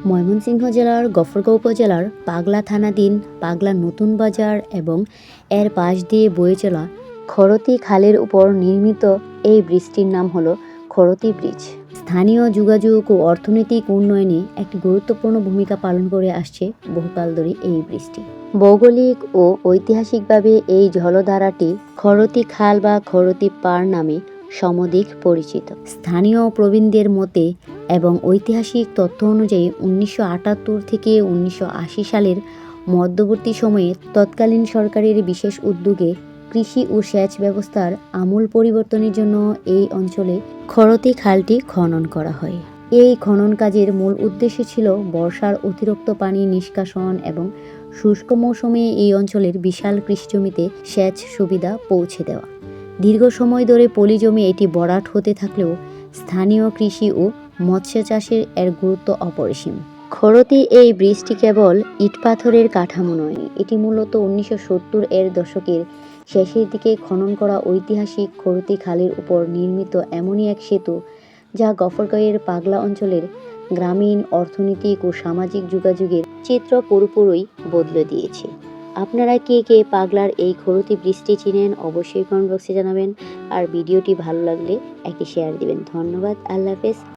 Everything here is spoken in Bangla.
ময়মনসিংহ জেলার গফরগাঁও উপজেলার পাগলা থানাধীন পাগলা নতুন বাজার এবং এর পাশ দিয়ে বয়ে চলা খরতী খালের উপর নির্মিত এই ব্রিজটির নাম হলো খরতী ব্রিজ। স্থানীয় যোগাযোগ ও অর্থনৈতিক উন্নয়নে একটি গুরুত্বপূর্ণ ভূমিকা পালন করে আসছে বহুকাল ধরে এই ব্রিজটি। ভৌগোলিক ও ঐতিহাসিকভাবে এই জলধারাটি খরতী খাল বা খরতী পাড় নামে সমধিক পরিচিত। স্থানীয় প্রবীণদের মতে এবং ঐতিহাসিক তথ্য অনুযায়ী 1978 থেকে 1980 সালের মধ্যবর্তী সময়ে তৎকালীন সরকারের বিশেষ উদ্যোগে কৃষি ও সেচ ব্যবস্থার আমূল পরিবর্তনের জন্য এই অঞ্চলে খরতী খালটি খনন করা হয়। এই খনন কাজের মূল উদ্দেশ্য ছিল বর্ষার অতিরিক্ত পানি নিষ্কাশন এবং শুষ্ক মৌসুমে এই অঞ্চলের বিশাল কৃষিজমিতে সেচ সুবিধা পৌঁছে দেওয়া। দীর্ঘ সময় ধরে পলি জমে এটি ভরাট হতে থাকলেও স্থানীয় কৃষি ও মৎস্য চাষের এর গুরুত্ব অপরিসীম। খরতী এই ব্রিজটি কেবল ইটপাথরের কাঠামো নয়, এটি মূলত 1970 এর দশকের শেষের দিকে খনন করা ঐতিহাসিক খরতী খালের উপর নির্মিত এমনই এক সেতু যা গফরগাঁওয়ের পাগলা অঞ্চলের গ্রামীণ অর্থনৈতিক ও সামাজিক যোগাযোগের চিত্র পুরোপুরি বদলে দিয়েছে। আপনারা কে কে পাগলার এই খরতী ব্রিজটি চিনেন অবশ্যই কমেন্ট বক্সে জানাবেন। আর ভিডিওটি ভালো লাগলে একটি শেয়ার দিবেন। ধন্যবাদ। আল্লাহ হাফেজ।